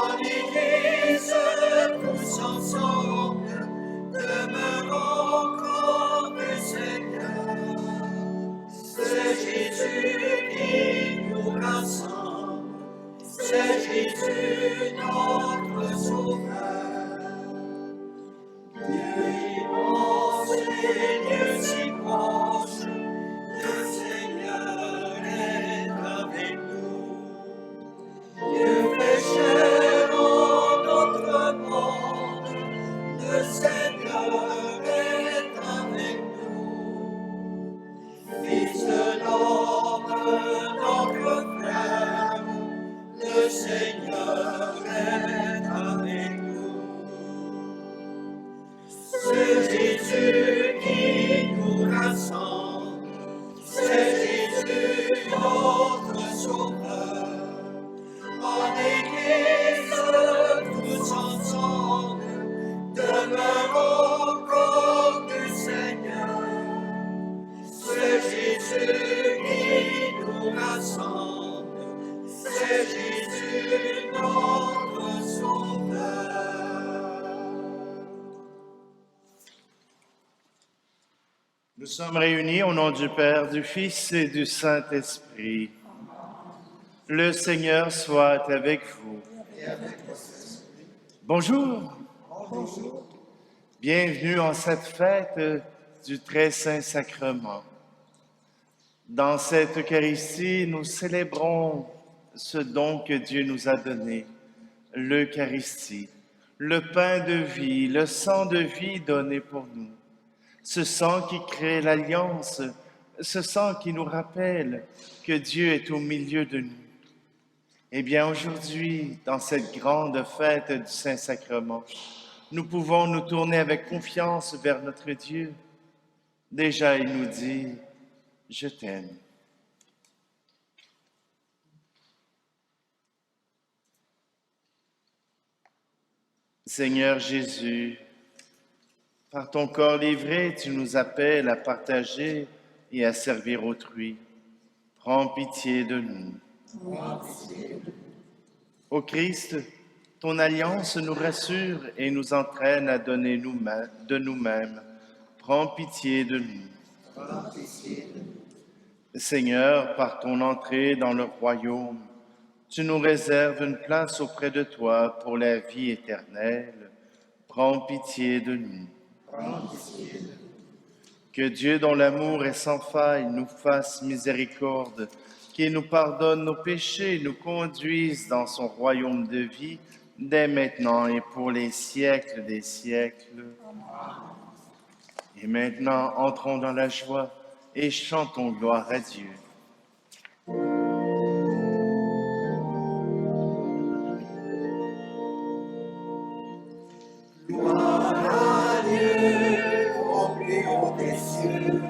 En Église, tous ensemble, demeurons comme le Seigneur. C'est Jésus qui nous rassemble, c'est Jésus notre Sauveur. Dieu immense et Dieu si proche, le Seigneur est avec nous. Dieu fait chair en notre monde, le Seigneur est avec nous. Fils de l'homme, notre frère, le Seigneur est avec nous. C'est Jésus qui nous rassemble, c'est Jésus notre Sauveur. En Église, tous ensemble, demeurons comme du Seigneur. C'est Jésus qui nous rassemble, c'est Jésus notre Sauveur. Nous sommes réunis au nom du Père, du Fils et du Saint-Esprit. Le Seigneur soit avec vous. Bonjour. Bienvenue en cette fête du très saint sacrement. Dans cette Eucharistie, nous célébrons ce don que Dieu nous a donné, l'Eucharistie, le pain de vie, le sang de vie donné pour nous. Ce sang qui crée l'alliance, ce sang qui nous rappelle que Dieu est au milieu de nous. Eh bien, aujourd'hui, dans cette grande fête du Saint-Sacrement, nous pouvons nous tourner avec confiance vers notre Dieu. Déjà, il nous dit « Je t'aime ». Seigneur Jésus, par ton corps livré, tu nous appelles à partager et à servir autrui. Prends pitié de nous. Ô Christ, ton alliance nous rassure et nous entraîne à donner de nous-mêmes. Prends pitié de nous. Seigneur, par ton entrée dans le royaume, tu nous réserves une place auprès de toi pour la vie éternelle. Prends pitié de nous. Que Dieu, dont l'amour est sans faille, nous fasse miséricorde, qu'il nous pardonne nos péchés, nous conduise dans son royaume de vie, dès maintenant et pour les siècles des siècles. Et maintenant, entrons dans la joie et chantons gloire à Dieu. Gloire à Dieu, au plus haut des cieux.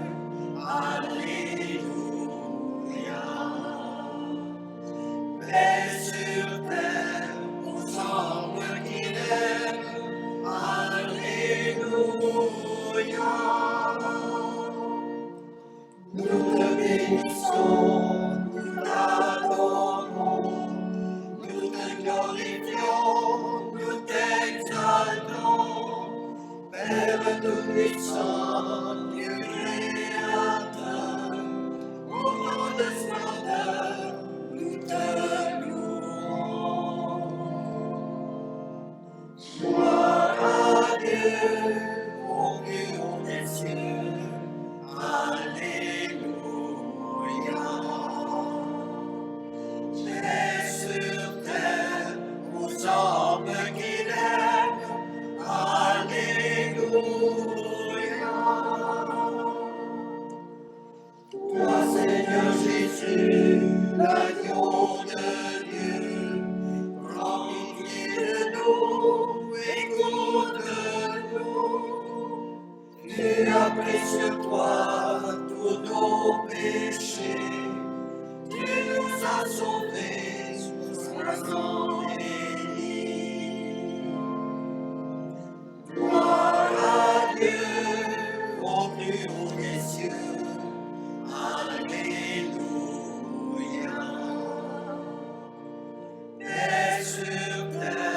Alléluia. Paix sur terre, aux hommes qu'il aime. Alléluia. Nous te bénissons, nous t'adorons, nous te glorifions, nous t'exaltons. Père tout-puissant, Dieu créateur, au nom de splendeur, nous te louons. Gloire à Dieu, au plus haut des cieux. Alléluia. Paix sur terre, aux hommes qu'il aime. Alléluia. Toi, Seigneur Jésus, l'agneau de Dieu, prends pitié de nous, écoute-nous. Tu as pris sur toi tous nos péchés, tu nous as sauvés sous la sang béni. Gloire à Dieu, au plus haut des cieux. Alléluia. Paix sur terre.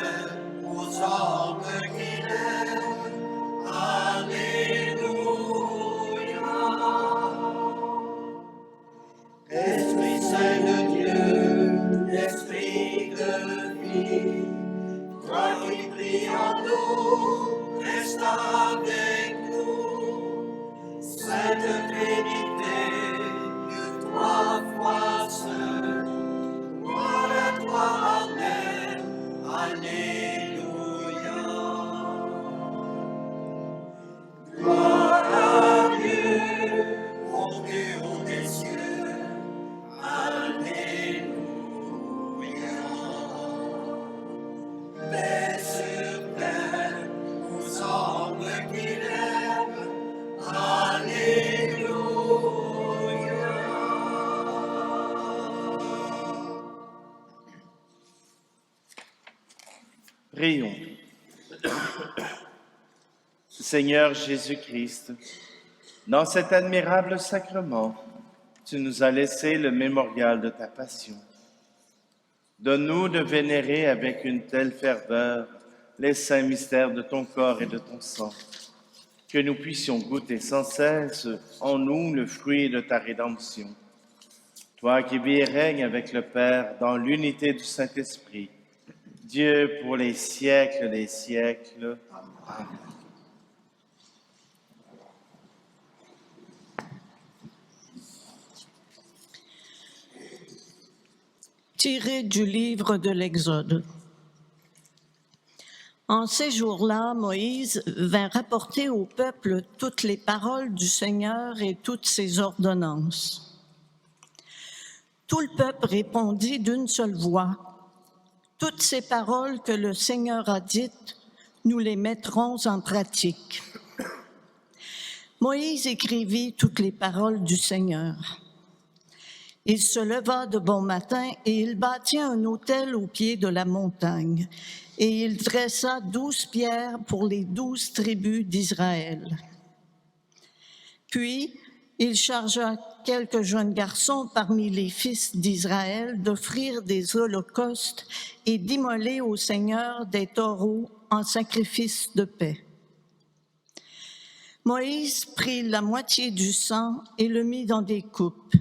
Toi qui pries en nous, reste avec nous. Sainte Trinité, que trois fois seul. Gloire à toi, Amen. Alléluia. Gloire à Dieu, au plus haut des cieux. Alléluia. Paix sur terre, aux hommes qui l'aiment. Alléluia. Prions. Seigneur Jésus-Christ, dans cet admirable sacrement, tu nous as laissé le mémorial de ta passion. Donne-nous de vénérer avec une telle ferveur les saints mystères de ton corps et de ton sang, que nous puissions goûter sans cesse en nous le fruit de ta rédemption. Toi qui vis et règnes avec le Père dans l'unité du Saint-Esprit, Dieu pour les siècles des siècles. Amen. Tiré du livre de l'Exode. En ces jours-là, Moïse vint rapporter au peuple toutes les paroles du Seigneur et toutes ses ordonnances. Tout le peuple répondit d'une seule voix. Toutes ces paroles que le Seigneur a dites, nous les mettrons en pratique. Moïse écrivit toutes les paroles du Seigneur. Il se leva de bon matin et il bâtit un autel au pied de la montagne. Et il dressa 12 pierres pour les 12 tribus d'Israël. Puis, il chargea quelques jeunes garçons parmi les fils d'Israël d'offrir des holocaustes et d'immoler au Seigneur des taureaux en sacrifice de paix. Moïse prit la moitié du sang et le mit dans des coupes.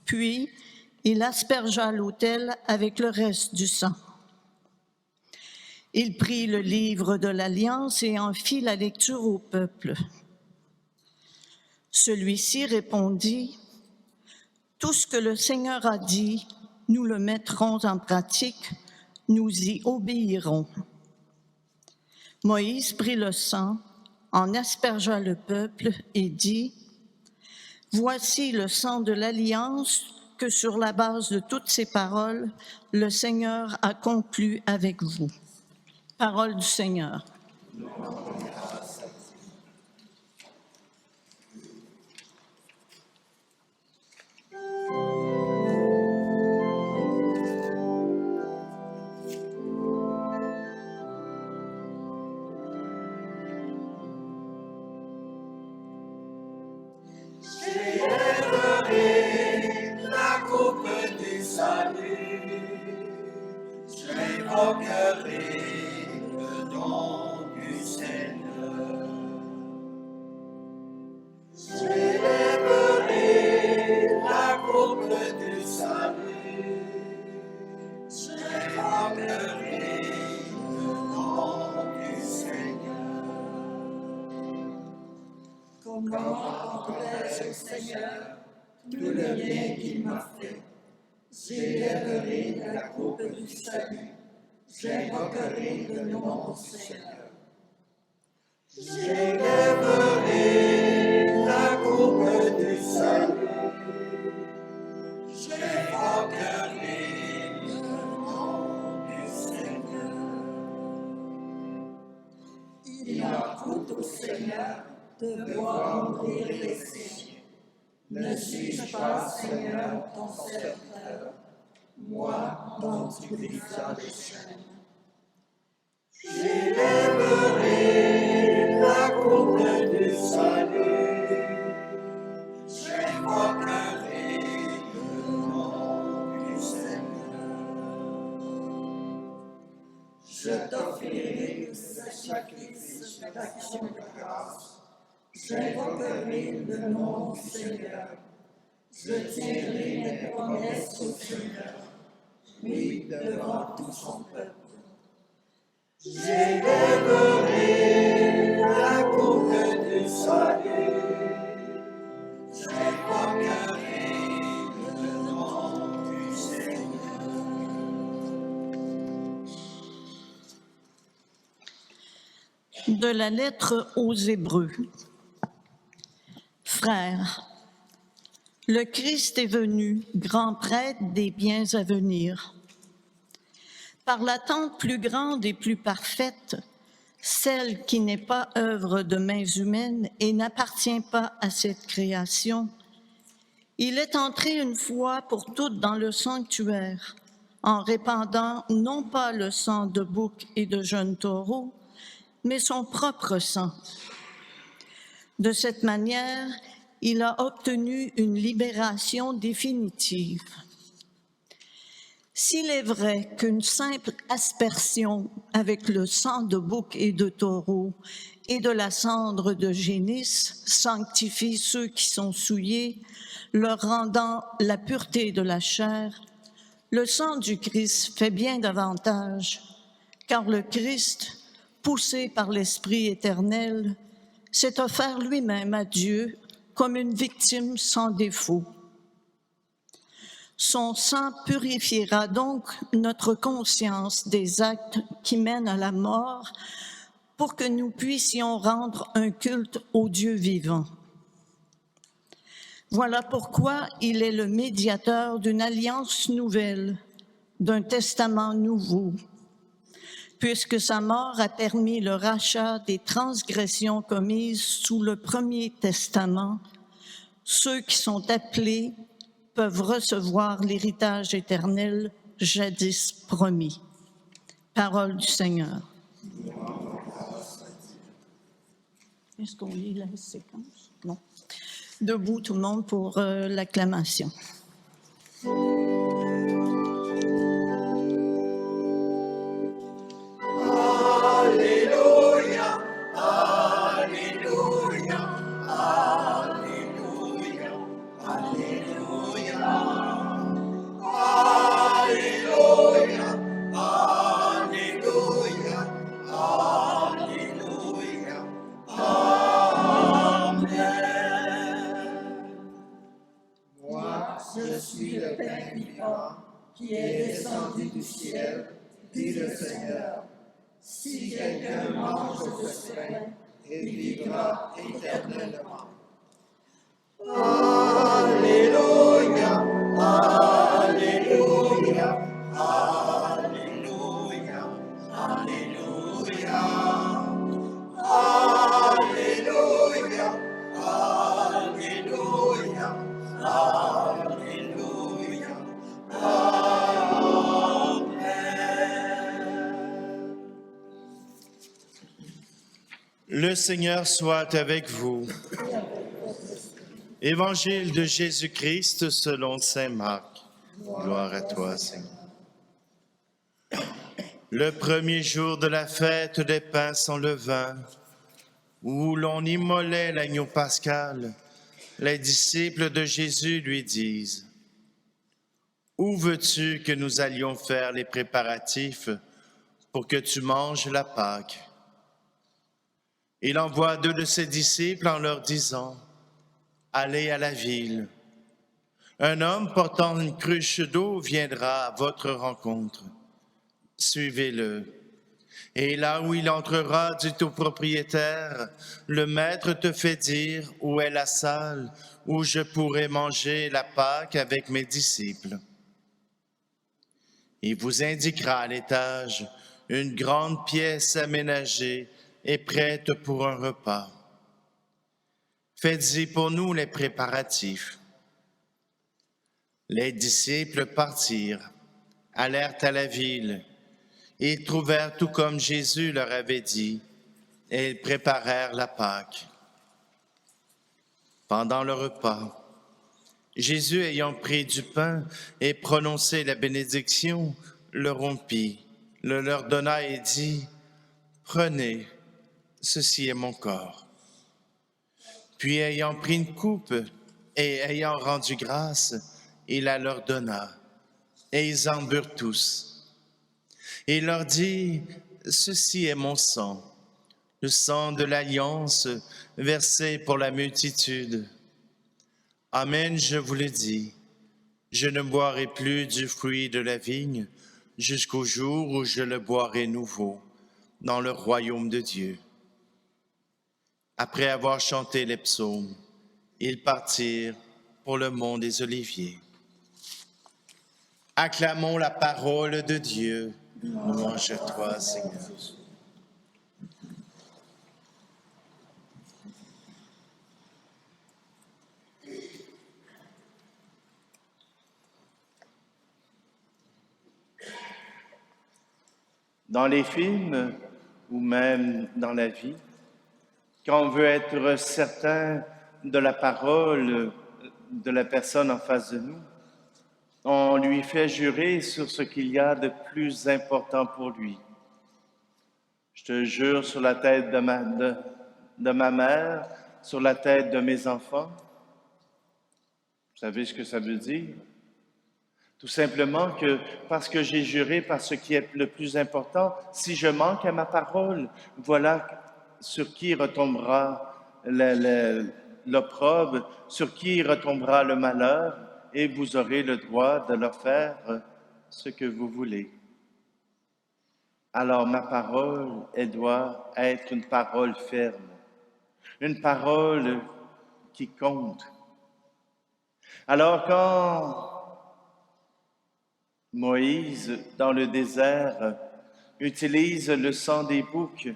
Puis, il aspergea l'autel avec le reste du sang. Il prit le livre de l'Alliance et en fit la lecture au peuple. Celui-ci répondit, « Tout ce que le Seigneur a dit, nous le mettrons en pratique, nous y obéirons. » Moïse prit le sang, en aspergea le peuple et dit, « Voici le sang de l'Alliance que sur la base de toutes ces paroles, le Seigneur a conclu avec vous. » Parole du Seigneur. J'élèverai la coupe du salut, j'évoquerai le nom du Seigneur. J'élèverai la coupe du salut, j'évoquerai le nom du Seigneur. Comment rendrai-je au Seigneur tout le bien qu'il m'a fait? J'élèverai la coupe du salut, j'invoquerai le nom du Seigneur. J'élèverai la coupe du salut, j'évoquerai le nom du Seigneur. Il en coûte au Seigneur de voir mourir les siens. Ne suis-je pas, Seigneur, ton serviteur, moi dont tu briseras les chaînes? J'élèverai la coupe du salut, j'évoquerai le nom du Seigneur. Je t'offrirai le sacrifice d'action de grâce. J'invoquerai le nom du Seigneur. Je tiendrai mes promesses au Seigneur, oui, devant tout son peuple. J'élèverai la coupe du salut, j'invoquerai le nom du Seigneur. De la lettre aux Hébreux. Frères, le Christ est venu, grand prêtre des biens à venir. Par l'attente plus grande et plus parfaite, celle qui n'est pas œuvre de mains humaines et n'appartient pas à cette création, il est entré une fois pour toutes dans le sanctuaire, en répandant non pas le sang de boucs et de jeunes taureaux, mais son propre sang. De cette manière, il a obtenu une libération définitive. S'il est vrai qu'une simple aspersion avec le sang de bouc et de taureau et de la cendre de génisse sanctifie ceux qui sont souillés, leur rendant la pureté de la chair, le sang du Christ fait bien davantage, car le Christ, poussé par l'Esprit éternel, s'est offert lui-même à Dieu comme une victime sans défaut. Son sang purifiera donc notre conscience des actes qui mènent à la mort pour que nous puissions rendre un culte au Dieu vivant. Voilà pourquoi il est le médiateur d'une alliance nouvelle, d'un testament nouveau, puisque sa mort a permis le rachat des transgressions commises sous le premier testament. Ceux qui sont appelés peuvent recevoir l'héritage éternel jadis promis. Parole du Seigneur. Est-ce qu'on lit la séquence? Non. Debout tout le monde pour l'acclamation. Alléluia, Alléluia, Alléluia, Alléluia, Alléluia, Alléluia, Alléluia, Amen. Moi, je suis le pain vivant qui est descendu du ciel, dit le Seigneur. Si quelqu'un mange de ce pain, il vivra éternellement. Alléluia, Alléluia, Alléluia, Alléluia, Alléluia, Alléluia, Alléluia, Amen. Le Seigneur soit avec vous. Évangile de Jésus-Christ selon saint Marc. Gloire à toi, Seigneur. Le premier jour de la fête des pains sans levain, où l'on immolait l'agneau pascal, les disciples de Jésus lui disent: « Où veux-tu que nous allions faire les préparatifs pour que tu manges la Pâque ?» Il envoie 2 de ses disciples en leur disant: « Allez à la ville. Un homme portant une cruche d'eau viendra à votre rencontre. Suivez-le. Et là où il entrera, dites au propriétaire: le maître te fait dire où est la salle où je pourrai manger la Pâque avec mes disciples. Il vous indiquera à l'étage une grande pièce aménagée et prête pour un repas. Faites-y pour nous les préparatifs. » Les disciples partirent, allèrent à la ville. Ils trouvèrent tout comme Jésus leur avait dit, et ils préparèrent la Pâque. Pendant le repas, Jésus, ayant pris du pain et prononcé la bénédiction, le rompit, le leur donna et dit: « Prenez, ceci est mon corps. » Puis, ayant pris une coupe et ayant rendu grâce, il la leur donna, et ils en burent tous. Il leur dit: ceci est mon sang, le sang de l'alliance versé pour la multitude. Amen, je vous le dis, je ne boirai plus du fruit de la vigne jusqu'au jour où je le boirai nouveau dans le royaume de Dieu. Après avoir chanté les psaumes, ils partirent pour le mont des Oliviers. Acclamons la parole de Dieu. Louange à toi, Seigneur. Dans les films ou même dans la vie, quand on veut être certain de la parole de la personne en face de nous, on lui fait jurer sur ce qu'il y a de plus important pour lui. Je te jure sur la tête de ma mère, sur la tête de mes enfants. Vous savez ce que ça veut dire? Tout simplement que parce que j'ai juré par ce qui est le plus important, si je manque à ma parole, voilà sur qui retombera l'opprobre, sur qui retombera le malheur, et vous aurez le droit de leur faire ce que vous voulez. Alors ma parole, elle doit être une parole ferme, une parole qui compte. Alors quand Moïse, dans le désert, utilise le sang des boucs,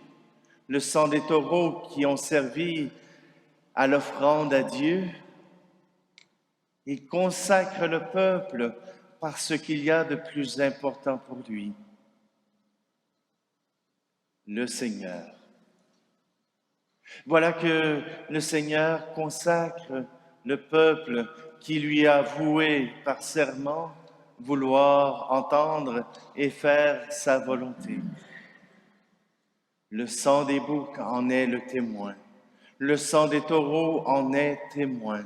le sang des taureaux qui ont servi à l'offrande à Dieu. Il consacre le peuple par ce qu'il y a de plus important pour lui, le Seigneur. Voilà que le Seigneur consacre le peuple qui lui a voué par serment vouloir entendre et faire sa volonté. Le sang des boucs en est le témoin. Le sang des taureaux en est témoin.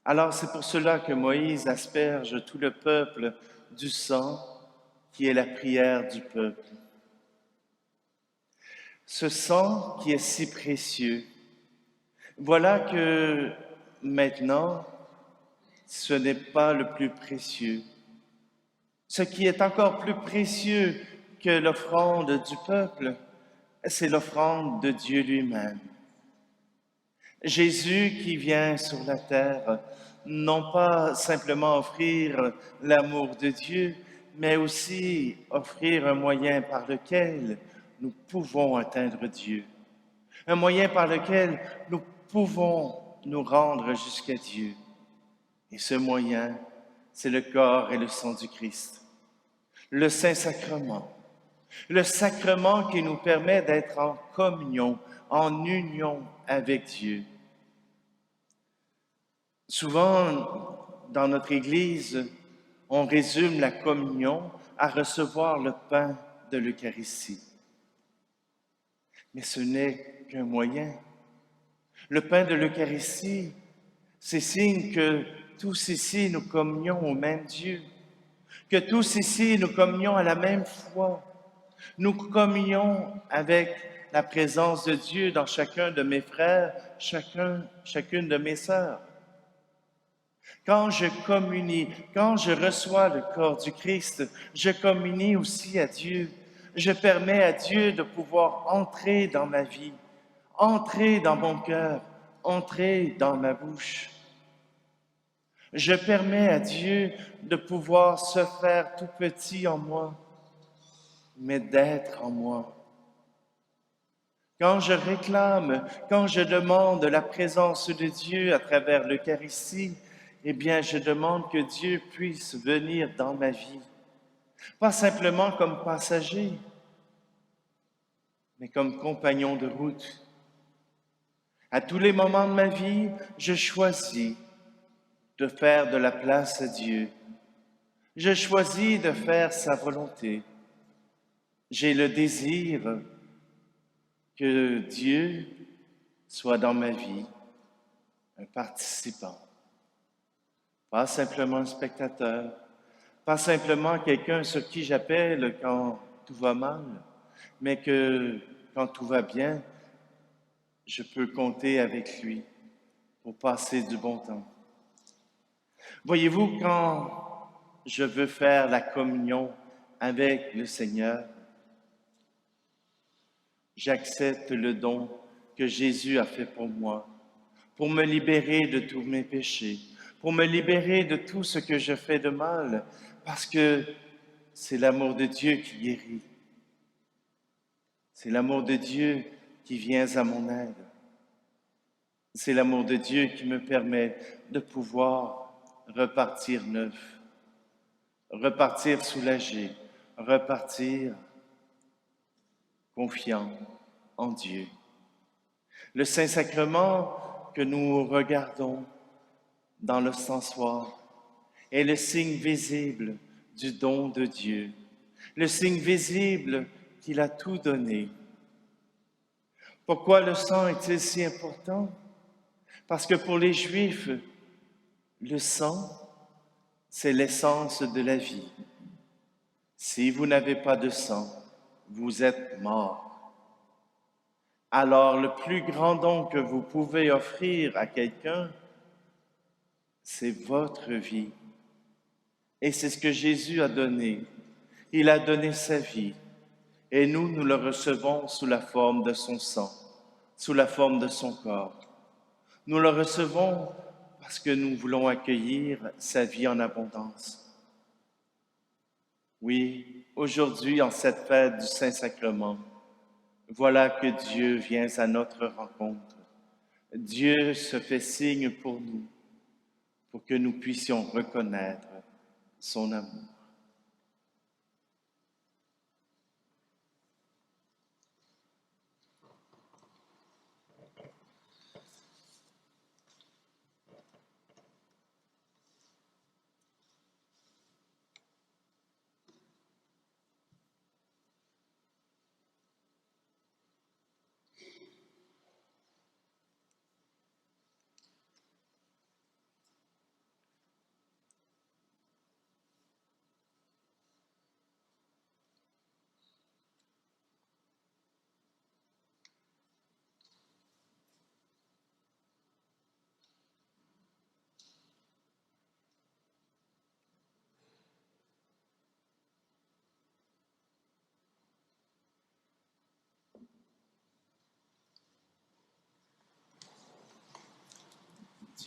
Alors c'est pour cela que Moïse asperge tout le peuple du sang qui est la prière du peuple. Ce sang qui est si précieux, voilà que maintenant, ce n'est pas le plus précieux. Ce qui est encore plus précieux que l'offrande du peuple, c'est l'offrande de Dieu lui-même. Jésus qui vient sur la terre, non pas simplement offrir l'amour de Dieu, mais aussi offrir un moyen par lequel nous pouvons atteindre Dieu. Un moyen par lequel nous pouvons nous rendre jusqu'à Dieu. Et ce moyen, c'est le corps et le sang du Christ. Le Saint-Sacrement. Le sacrement qui nous permet d'être en communion, en union avec Dieu. Souvent, dans notre Église, on résume la communion à recevoir le pain de l'Eucharistie. Mais ce n'est qu'un moyen. Le pain de l'Eucharistie, c'est signe que tous ici, nous communions au même Dieu, que tous ici, nous communions à la même foi. Nous communions avec la présence de Dieu dans chacun de mes frères, chacune de mes sœurs. Quand je communie, quand je reçois le corps du Christ, je communie aussi à Dieu. Je permets à Dieu de pouvoir entrer dans ma vie, entrer dans mon cœur, entrer dans ma bouche. Je permets à Dieu de pouvoir se faire tout petit en moi, mais d'être en moi. Quand je réclame, quand je demande la présence de Dieu à travers l'Eucharistie, eh bien, je demande que Dieu puisse venir dans ma vie. Pas simplement comme passager, mais comme compagnon de route. À tous les moments de ma vie, je choisis de faire de la place à Dieu. Je choisis de faire sa volonté. J'ai le désir que Dieu soit dans ma vie un participant. Pas simplement un spectateur, pas simplement quelqu'un sur qui j'appelle quand tout va mal, mais que quand tout va bien, je peux compter avec lui pour passer du bon temps. Voyez-vous, quand je veux faire la communion avec le Seigneur, j'accepte le don que Jésus a fait pour moi, pour me libérer de tous mes péchés, pour me libérer de tout ce que je fais de mal, parce que c'est l'amour de Dieu qui guérit. C'est l'amour de Dieu qui vient à mon aide. C'est l'amour de Dieu qui me permet de pouvoir repartir neuf, repartir soulagé, repartir confiant en Dieu. Le Saint-Sacrement que nous regardons dans l'ostensoir est le signe visible du don de Dieu, le signe visible qu'il a tout donné. Pourquoi le sang est-il si important? Parce que pour les Juifs, le sang, c'est l'essence de la vie. Si vous n'avez pas de sang, vous êtes mort. Alors, le plus grand don que vous pouvez offrir à quelqu'un, c'est votre vie. Et c'est ce que Jésus a donné. Il a donné sa vie. Et nous, nous le recevons sous la forme de son sang, sous la forme de son corps. Nous le recevons parce que nous voulons accueillir sa vie en abondance. Oui, aujourd'hui, en cette fête du Saint-Sacrement, voilà que Dieu vient à notre rencontre. Dieu se fait signe pour nous, pour que nous puissions reconnaître son amour.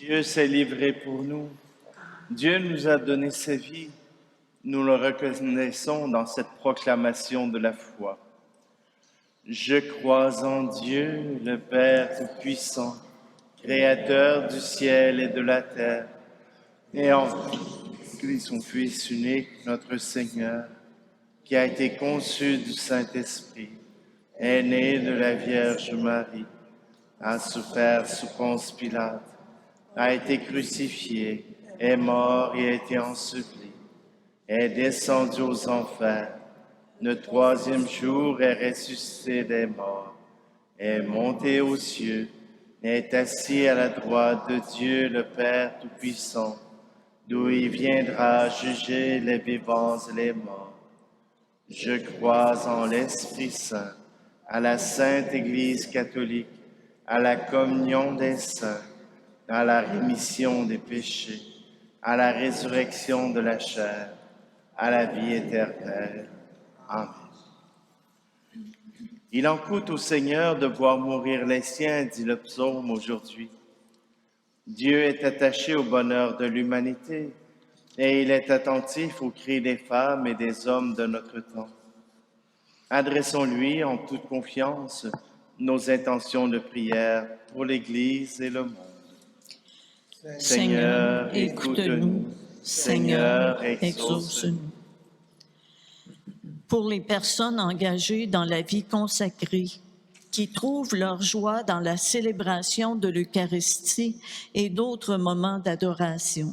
Dieu s'est livré pour nous. Dieu nous a donné sa vie. Nous le reconnaissons dans cette proclamation de la foi. Je crois en Dieu, le Père Tout-Puissant, Créateur du ciel et de la terre, et en Christ, son Fils unique, notre Seigneur, qui a été conçu du Saint-Esprit, est né de la Vierge Marie, a souffert sous Ponce Pilate, a été crucifié, est mort et a été enseveli, est descendu aux enfers, le troisième jour est ressuscité des morts, est monté aux cieux, est assis à la droite de Dieu le Père Tout-Puissant, d'où il viendra juger les vivants et les morts. Je crois en l'Esprit Saint, à la Sainte Église catholique, à la communion des saints, à la rémission des péchés, à la résurrection de la chair, à la vie éternelle. Amen. Il en coûte au Seigneur de voir mourir les siens, dit le psaume aujourd'hui. Dieu est attaché au bonheur de l'humanité et il est attentif aux cris des femmes et des hommes de notre temps. Adressons-lui en toute confiance nos intentions de prière pour l'Église et le monde. Seigneur, écoute-nous. Seigneur, exauce-nous. Pour les personnes engagées dans la vie consacrée, qui trouvent leur joie dans la célébration de l'Eucharistie et d'autres moments d'adoration.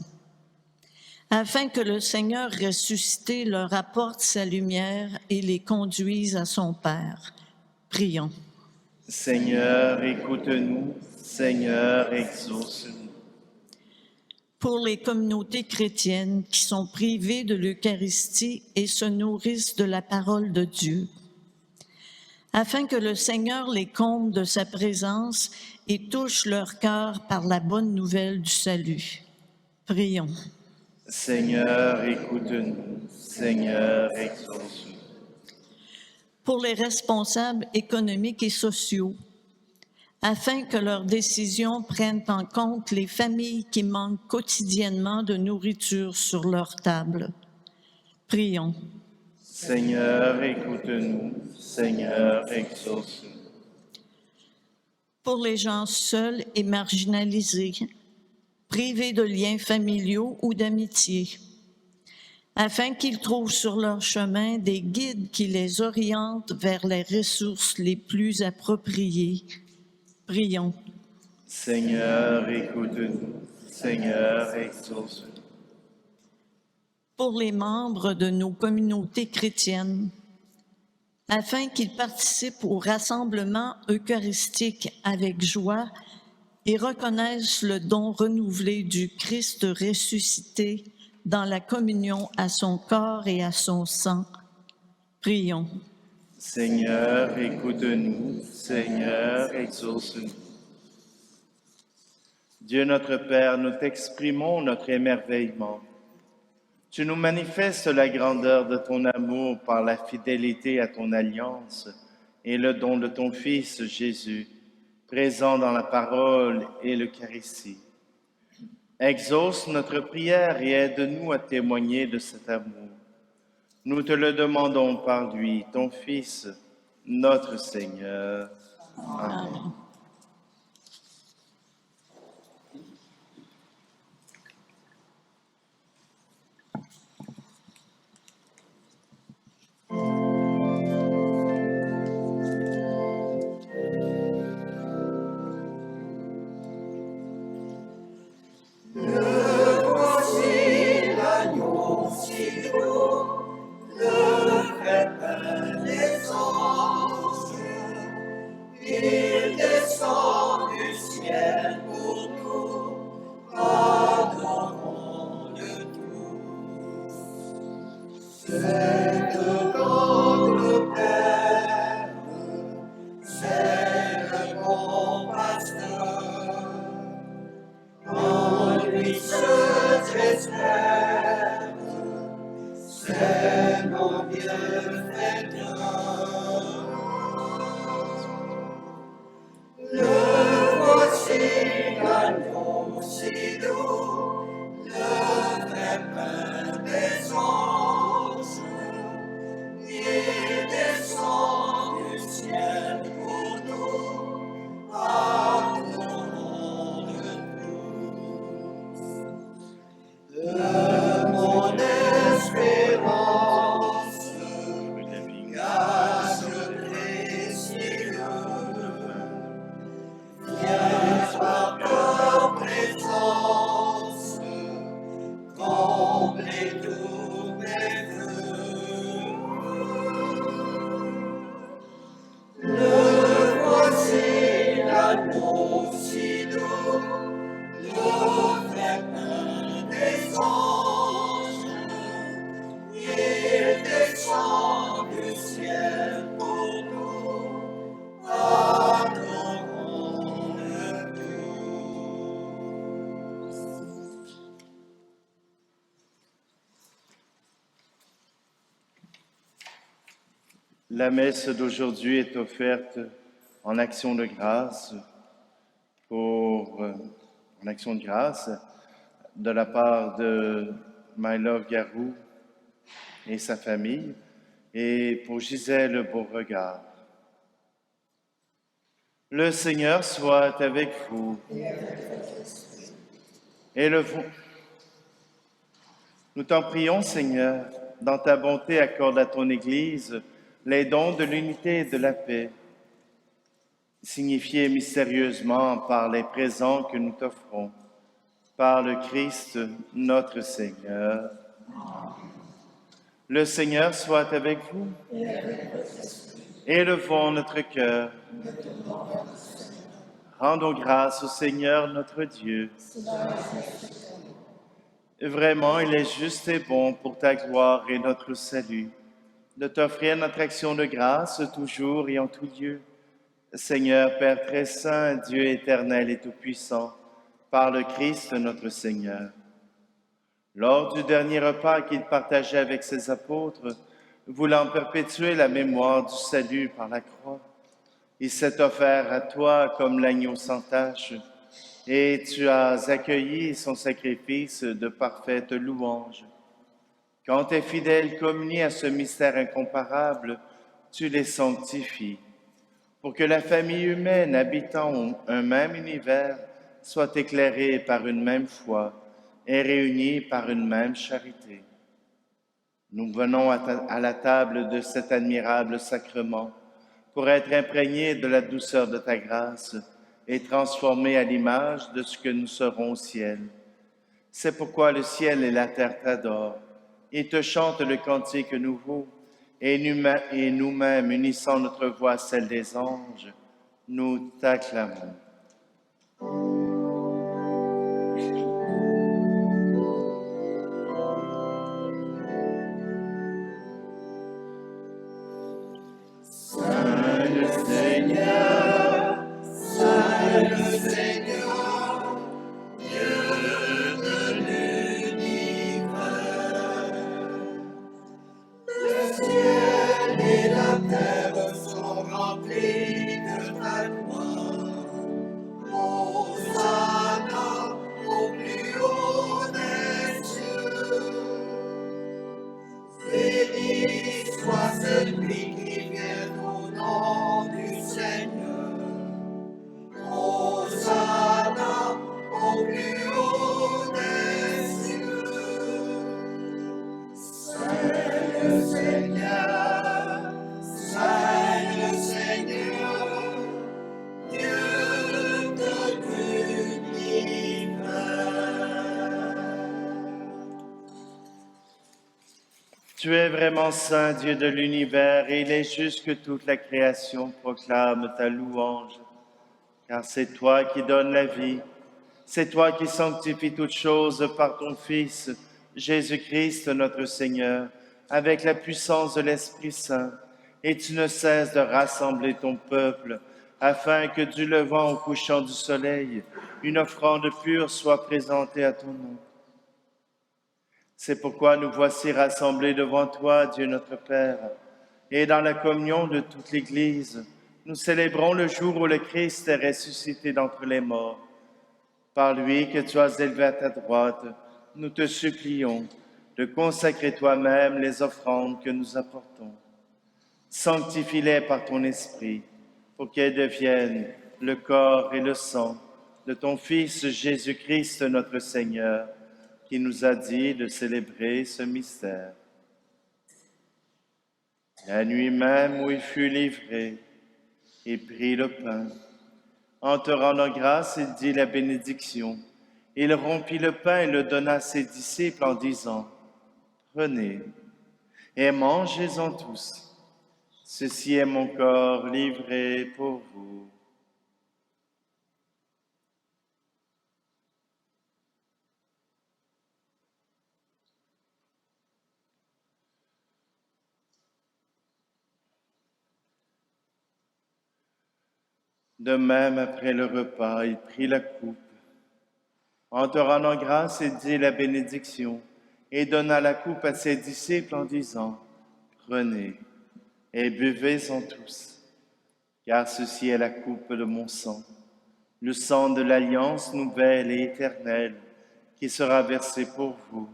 Afin que le Seigneur ressuscité leur apporte sa lumière et les conduise à son Père. Prions. Seigneur, écoute-nous. Seigneur, exauce-nous. Pour les communautés chrétiennes qui sont privées de l'Eucharistie et se nourrissent de la parole de Dieu. afin que le Seigneur les comble de sa présence et touche leur cœur par la bonne nouvelle du salut. Prions. Seigneur, écoute-nous. Seigneur, exauce-nous. Pour les responsables économiques et sociaux, afin que leurs décisions prennent en compte les familles qui manquent quotidiennement de nourriture sur leur table. Prions. Seigneur, écoute-nous. Seigneur, exauce-nous. Pour les gens seuls et marginalisés, privés de liens familiaux ou d'amitié, afin qu'ils trouvent sur leur chemin des guides qui les orientent vers les ressources les plus appropriées. Prions. Seigneur, écoute-nous. Seigneur, exauce-nous. Pour les membres de nos communautés chrétiennes, afin qu'ils participent au rassemblement eucharistique avec joie et reconnaissent le don renouvelé du Christ ressuscité dans la communion à son corps et à son sang. Prions. Seigneur, écoute-nous. Seigneur, exauce-nous. Dieu notre Père, nous t'exprimons notre émerveillement. Tu nous manifestes la grandeur de ton amour par la fidélité à ton alliance et le don de ton Fils Jésus, présent dans la parole et l'Eucharistie. Exauce notre prière et aide-nous à témoigner de cet amour. Nous te le demandons par lui, ton Fils, notre Seigneur. Amen. La messe d'aujourd'hui est offerte en action de grâce de la part de My Love Garou et sa famille et pour Gisèle Beauregard. Le Seigneur soit avec vous. Élevons. Nous t'en prions, Seigneur, dans ta bonté, accorde à ton Église les dons de l'unité et de la paix, signifiés mystérieusement par les présents que nous t'offrons, par le Christ notre Seigneur. Le Seigneur soit avec vous. Élevons notre cœur. Rendons grâce au Seigneur notre Dieu. Vraiment, il est juste et bon pour ta gloire et notre salut de t'offrir notre action de grâce toujours et en tout lieu. Seigneur, Père très saint, Dieu éternel et tout-puissant, par le Christ notre Seigneur. Lors du dernier repas qu'il partageait avec ses apôtres, voulant perpétuer la mémoire du salut par la croix, il s'est offert à toi comme l'agneau sans tache, et tu as accueilli son sacrifice de parfaite louange. Quand tes fidèles communient à ce mystère incomparable, tu les sanctifies, pour que la famille humaine habitant un même univers soit éclairée par une même foi et réunie par une même charité. Nous venons à la table de cet admirable sacrement pour être imprégnés de la douceur de ta grâce et transformés à l'image de ce que nous serons au ciel. C'est pourquoi le ciel et la terre t'adorent et te chantent le cantique nouveau, et nous-mêmes, unissant notre voix à celle des anges, nous t'acclamons. Tu es vraiment saint, Dieu de l'univers, et il est juste que toute la création proclame ta louange. Car c'est toi qui donnes la vie, c'est toi qui sanctifies toutes choses par ton Fils, Jésus-Christ notre Seigneur, avec la puissance de l'Esprit Saint, et tu ne cesses de rassembler ton peuple, afin que du levant au couchant du soleil, une offrande pure soit présentée à ton nom. C'est pourquoi nous voici rassemblés devant toi, Dieu notre Père, et dans la communion de toute l'Église, nous célébrons le jour où le Christ est ressuscité d'entre les morts. Par lui que tu as élevé à ta droite, nous te supplions de consacrer toi-même les offrandes que nous apportons. Sanctifie-les par ton Esprit, pour qu'elles deviennent le corps et le sang de ton Fils Jésus-Christ notre Seigneur, qui nous a dit de célébrer ce mystère. La nuit même où il fut livré, il prit le pain. En te rendant grâce, il dit la bénédiction. Il rompit le pain et le donna à ses disciples en disant, « Prenez et mangez-en tous. Ceci est mon corps livré pour vous. » De même, après le repas, il prit la coupe. En te rendant grâce, il dit la bénédiction et donna la coupe à ses disciples en disant, « Prenez et buvez-en tous, car ceci est la coupe de mon sang, le sang de l'alliance nouvelle et éternelle qui sera versé pour vous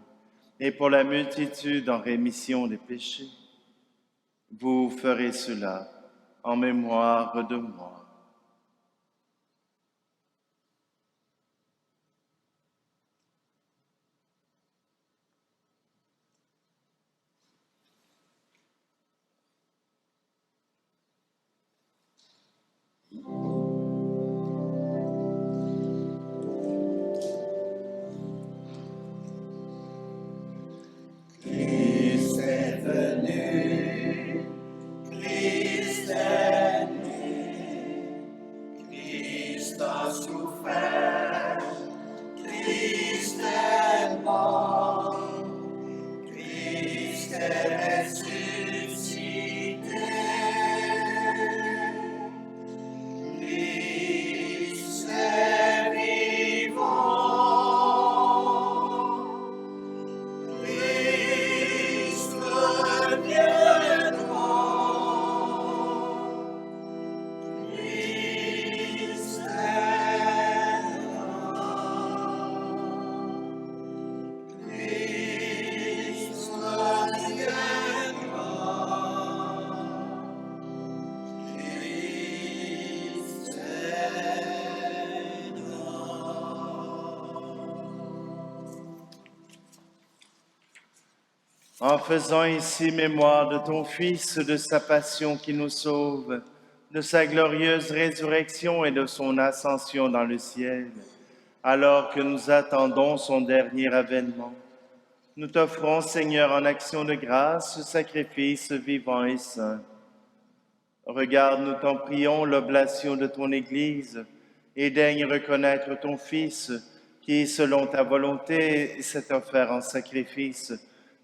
et pour la multitude en rémission des péchés. Vous ferez cela en mémoire de moi. » en faisant ici mémoire de ton Fils, de sa passion qui nous sauve, de sa glorieuse résurrection et de son ascension dans le ciel, alors que nous attendons son dernier avènement. Nous t'offrons, Seigneur, en action de grâce, ce sacrifice vivant et saint. Regarde, nous t'en prions, l'oblation de ton Église, et daigne reconnaître ton Fils, qui, selon ta volonté, s'est offert en sacrifice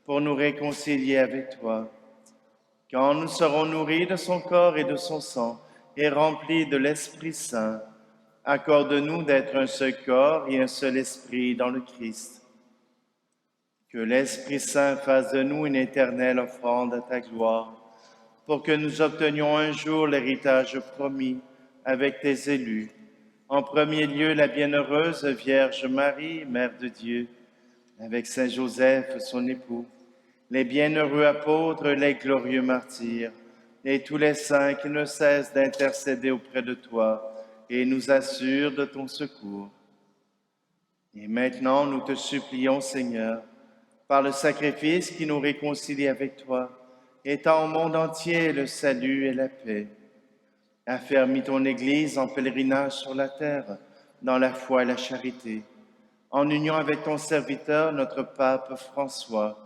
pour nous réconcilier avec toi. Quand nous serons nourris de son corps et de son sang, et remplis de l'Esprit Saint, accorde-nous d'être un seul corps et un seul esprit dans le Christ. Que l'Esprit Saint fasse de nous une éternelle offrande à ta gloire, pour que nous obtenions un jour l'héritage promis avec tes élus. En premier lieu, la bienheureuse Vierge Marie, Mère de Dieu, avec Saint Joseph, son époux, les bienheureux apôtres, les glorieux martyrs, et tous les saints qui ne cessent d'intercéder auprès de toi et nous assurent de ton secours. Et maintenant, nous te supplions, Seigneur, par le sacrifice qui nous réconcilie avec toi, étends au monde entier le salut et la paix. Affermis ton Église en pèlerinage sur la terre, dans la foi et la charité, en union avec ton serviteur, notre pape François,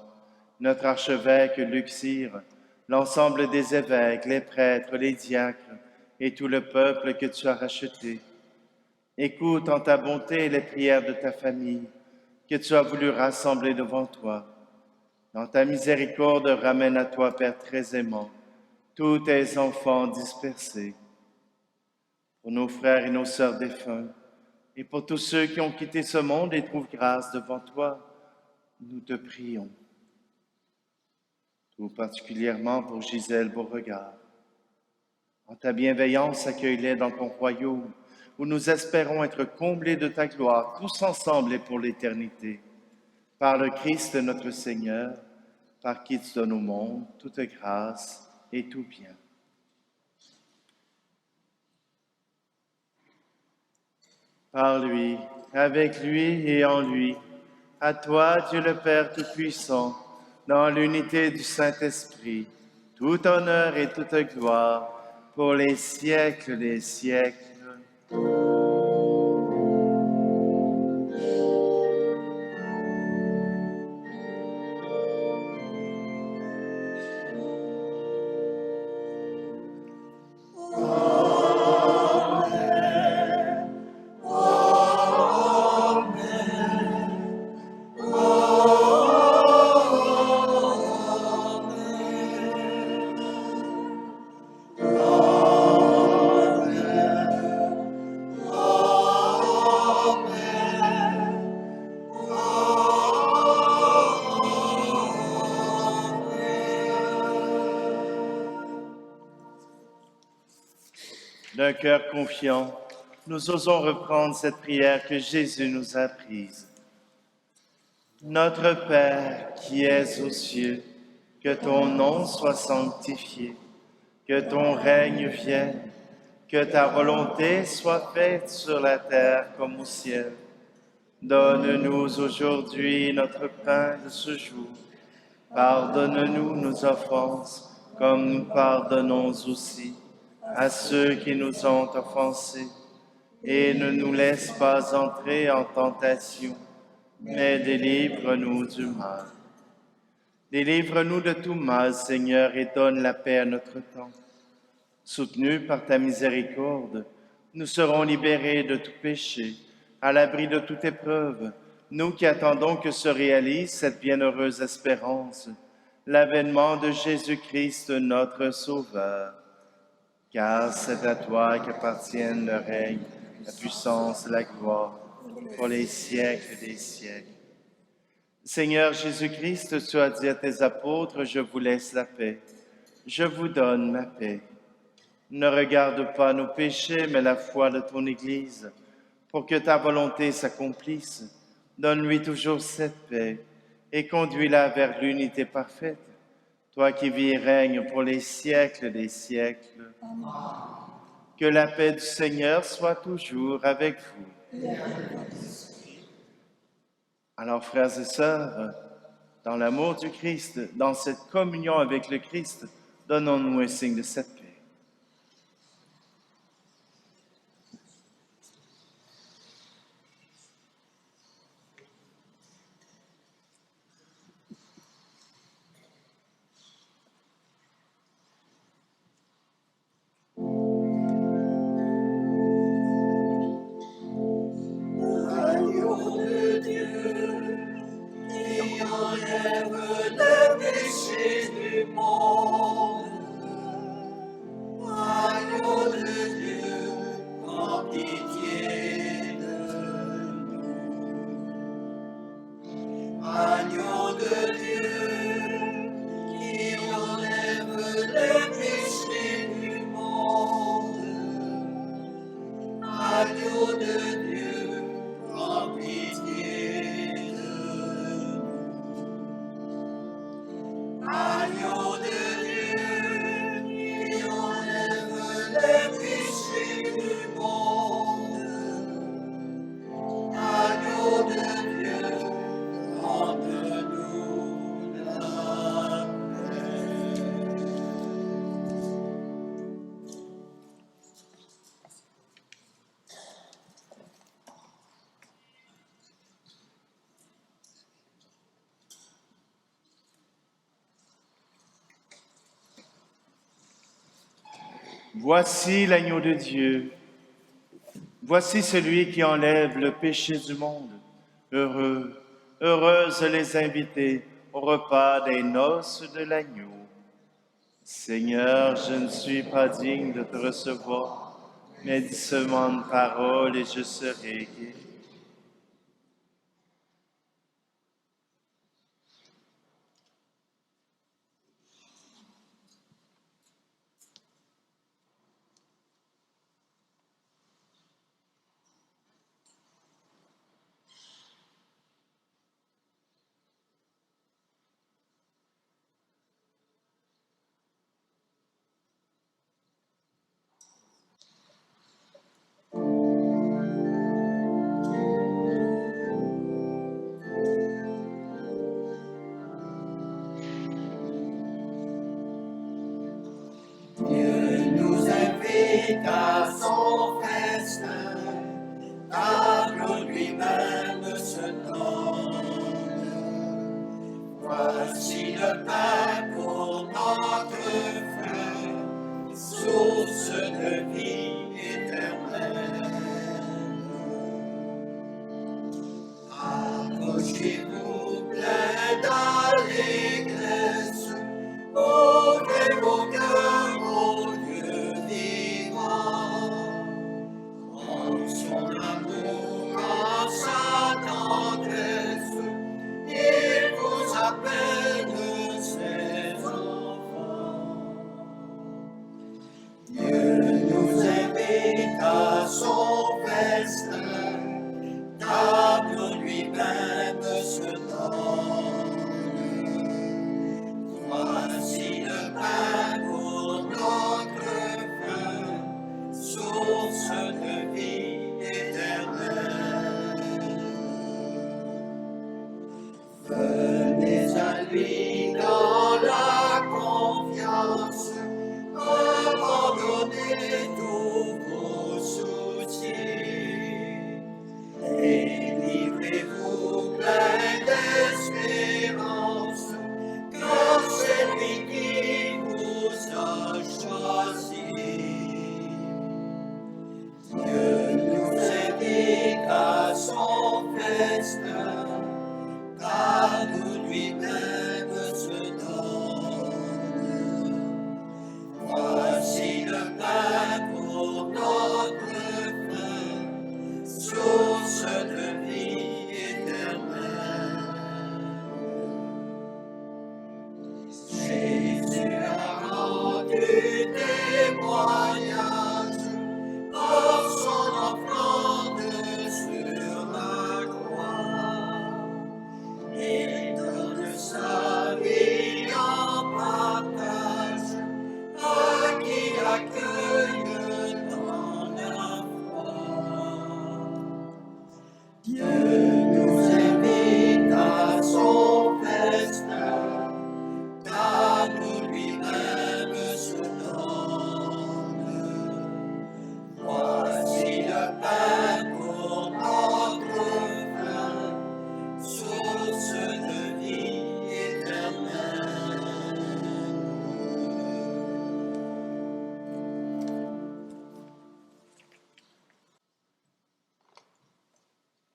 notre archevêque Luxire, l'ensemble des évêques, les prêtres, les diacres et tout le peuple que tu as racheté. Écoute en ta bonté les prières de ta famille, que tu as voulu rassembler devant toi. Dans ta miséricorde, ramène à toi, Père très aimant, tous tes enfants dispersés. Pour nos frères et nos sœurs défunts, et pour tous ceux qui ont quitté ce monde et trouvent grâce devant toi, nous te prions. Tout particulièrement pour Gisèle Beauregard. En ta bienveillance, accueille-les dans ton royaume, où nous espérons être comblés de ta gloire, tous ensemble et pour l'éternité. Par le Christ notre Seigneur, par qui tu donnes au monde toute grâce et tout bien. Par lui, avec lui et en lui, à toi, Dieu le Père Tout-Puissant, dans l'unité du Saint-Esprit, tout honneur et toute gloire pour les siècles des siècles. D'un cœur confiant, nous osons reprendre cette prière que Jésus nous a apprise. Notre Père qui es aux cieux, que ton nom soit sanctifié, que ton règne vienne, que ta volonté soit faite sur la terre comme au ciel. Donne-nous aujourd'hui notre pain de ce jour. Pardonne-nous nos offenses, comme nous pardonnons aussi à ceux qui nous ont offensés, et ne nous laisse pas entrer en tentation, mais délivre-nous du mal. Délivre-nous de tout mal, Seigneur, et donne la paix à notre temps. Soutenus par ta miséricorde, nous serons libérés de tout péché, à l'abri de toute épreuve, nous qui attendons que se réalise cette bienheureuse espérance, l'avènement de Jésus-Christ, notre Sauveur. Car c'est à toi qu'appartiennent le règne, la puissance et la gloire, pour les siècles des siècles. Seigneur Jésus-Christ, tu as dit à tes apôtres, je vous laisse la paix, je vous donne ma paix. Ne regarde pas nos péchés, mais la foi de ton Église, pour que ta volonté s'accomplisse. Donne-lui toujours cette paix et conduis-la vers l'unité parfaite. Toi qui vis et règnes pour les siècles des siècles. Amen. Que la paix du Seigneur soit toujours avec vous. Alors, frères et sœurs, Dans l'amour du Christ, dans cette communion avec le Christ, donnons-nous un signe de cette paix. Agneau de Dieu, qui enlève le péché du monde. Agneau de Dieu, prends pitié de nous. Agneau de Dieu, qui enlève le péché du monde. Agneau de Dieu, prends pitié de nous. Agneau de Dieu, qui enlève le péché du monde. Agneau de Dieu, rende-nous la paix. Voici l'agneau de Dieu. Voici celui qui enlève le péché du monde. Heureux, heureuses les invités au repas des noces de l'agneau. Seigneur, je ne suis pas digne de te recevoir, mais dis seulement une parole et je serai guéri. Dieu nous invite à son festin, table lui-même se donne. Voici le pain pour notre faim, source de vie éternelle. Approchez-vous plein d'allégresse, ouvrez vos cœurs au Dieu vivant. En son amour, en sa tendresse, il vous appelle ses enfants. Dieu nous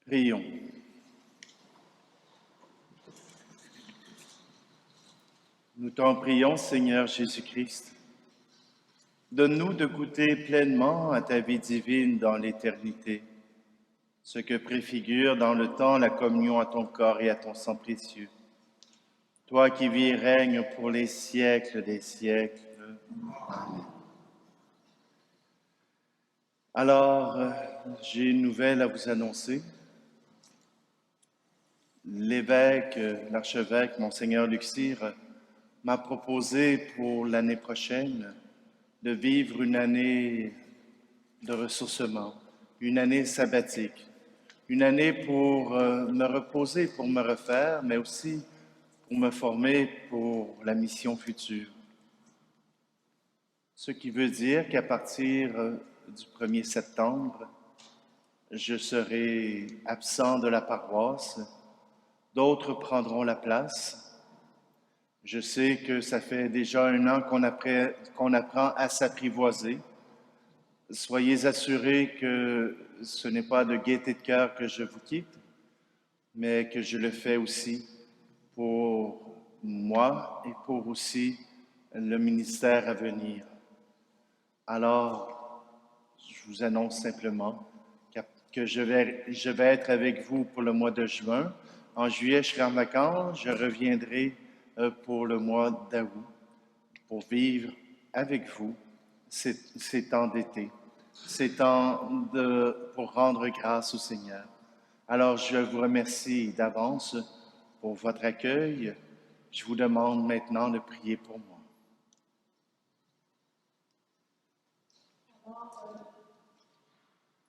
Prions. Nous t'en prions, Seigneur Jésus-Christ. Donne-nous de goûter pleinement à ta vie divine dans l'éternité, ce que préfigure dans le temps la communion à ton corps et à ton sang précieux. Toi qui vis et règnes pour les siècles des siècles. Amen. Alors, j'ai une nouvelle à vous annoncer. L'évêque, l'archevêque, Monseigneur Luxire, m'a proposé pour l'année prochaine de vivre une année de ressourcement, une année sabbatique, une année pour me reposer, pour me refaire, mais aussi pour me former pour la mission future. Ce qui veut dire qu'à partir du 1er septembre, je serai absent de la paroisse, d'autres prendront la place. Je sais que ça fait déjà 1 an qu'on apprend à s'apprivoiser. Soyez assurés que ce n'est pas de gaieté de cœur que je vous quitte, mais que je le fais aussi pour moi et pour aussi le ministère à venir. Alors, je vous annonce simplement que je vais être avec vous pour le mois de juin. En juillet, je serai en vacances. Je reviendrai pour le mois d'août pour vivre avec vous ces temps d'été, ces temps pour rendre grâce au Seigneur. Alors, je vous remercie d'avance pour votre accueil. Je vous demande maintenant de prier pour moi.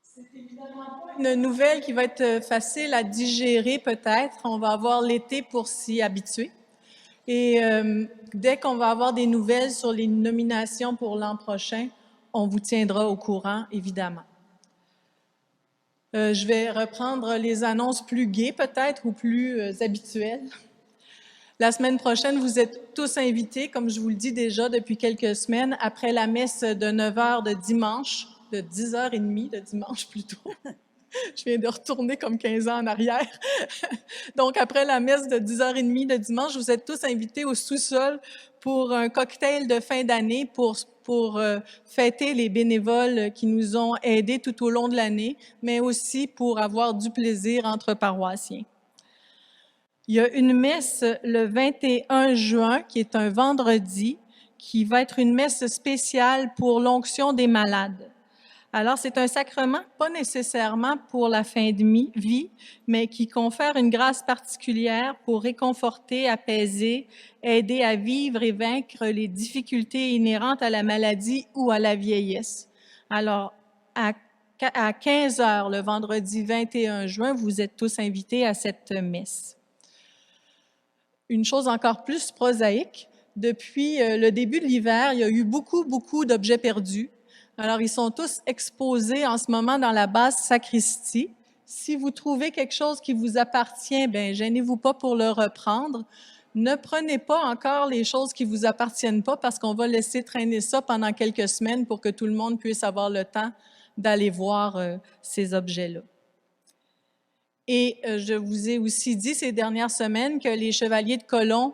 C'est évidemment pas une nouvelle qui va être facile à digérer peut-être. On va avoir l'été pour s'y habituer. Et dès qu'on va avoir des nouvelles sur les nominations pour l'an prochain, on vous tiendra au courant, évidemment. Je vais reprendre les annonces plus gaies peut-être ou plus habituelles. La semaine prochaine, vous êtes tous invités, comme je vous le dis déjà depuis quelques semaines, après la messe de 9h de dimanche, de 10h30 de dimanche plutôt. Je viens de retourner comme 15 ans en arrière. Donc, après la messe de 10h30 de dimanche, vous êtes tous invités au sous-sol pour un cocktail de fin d'année pour fêter les bénévoles qui nous ont aidés tout au long de l'année, mais aussi pour avoir du plaisir entre paroissiens. Il y a une messe le 21 juin, qui est un vendredi, qui va être une messe spéciale pour l'onction des malades. Alors, c'est un sacrement, pas nécessairement pour la fin de vie, mais qui confère une grâce particulière pour réconforter, apaiser, aider à vivre et vaincre les difficultés inhérentes à la maladie ou à la vieillesse. Alors, à 15h le vendredi 21 juin, vous êtes tous invités à cette messe. Une chose encore plus prosaïque, depuis le début de l'hiver, il y a eu beaucoup d'objets perdus. Alors, ils sont tous exposés en ce moment dans la basse sacristie. Si vous trouvez quelque chose qui vous appartient, bien, gênez-vous pas pour le reprendre. Ne prenez pas encore les choses qui vous appartiennent pas parce qu'on va laisser traîner ça pendant quelques semaines pour que tout le monde puisse avoir le temps d'aller voir ces objets-là. Et je vous ai aussi dit ces dernières semaines que les chevaliers de colon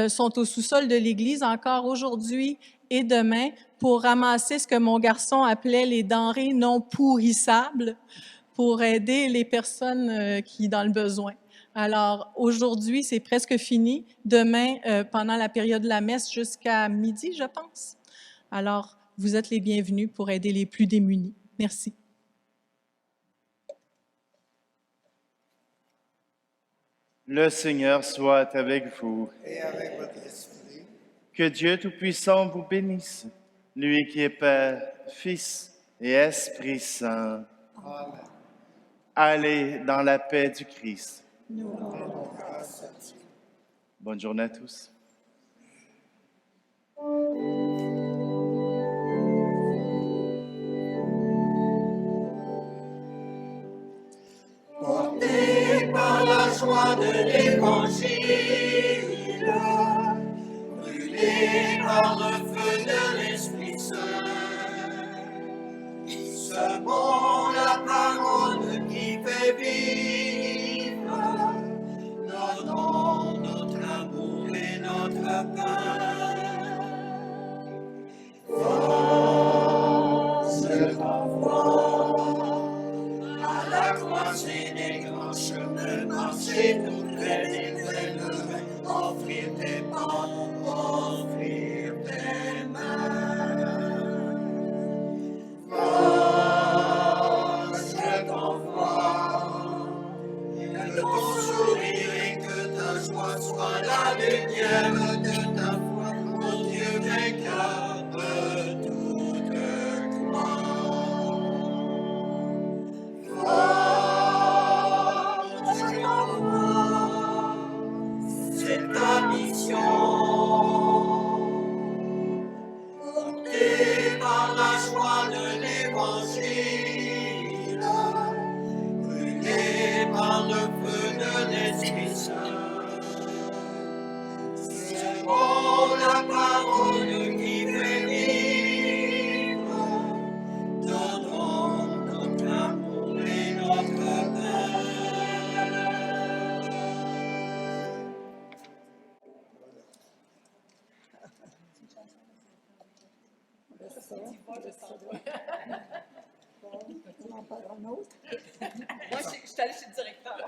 sont au sous-sol de l'Église encore aujourd'hui et demain pour ramasser ce que mon garçon appelait les denrées non pourrissables pour aider les personnes qui dans le besoin. Alors, aujourd'hui, c'est presque fini. Demain, pendant la période de la messe, jusqu'à midi, je pense. Alors, vous êtes les bienvenus pour aider les plus démunis. Merci. Le Seigneur soit avec vous. Et avec votre esprit. Que Dieu Tout-Puissant vous bénisse, lui qui est Père, Fils et Esprit Saint. Amen. Allez dans la paix du Christ. Nous Rendons grâce à Dieu. Bonne journée à tous. Portés par la joie de l'Évangile, brûlés par le feu de l'Esprit Saint, semons la parole qui fait vivre. t'envoie à la croisée des grands chemins, marcher pour près des pèlerins, offrir tes pas, offrir tes mains. Va, je t'envoie, que ton sourire et que ta joie soient la lumière de ta foi, mon Dieu vainqueur de toute gloire. Va, je t'envoie, c'est ta mission. Porté par la joie de l'Évangile, brûlé par le feu de l'Esprit Saint, c'est pour la parole qui fait vivre, donnons notre amour et notre paix. On en parle un autre. Moi, je suis allée chez le directeur.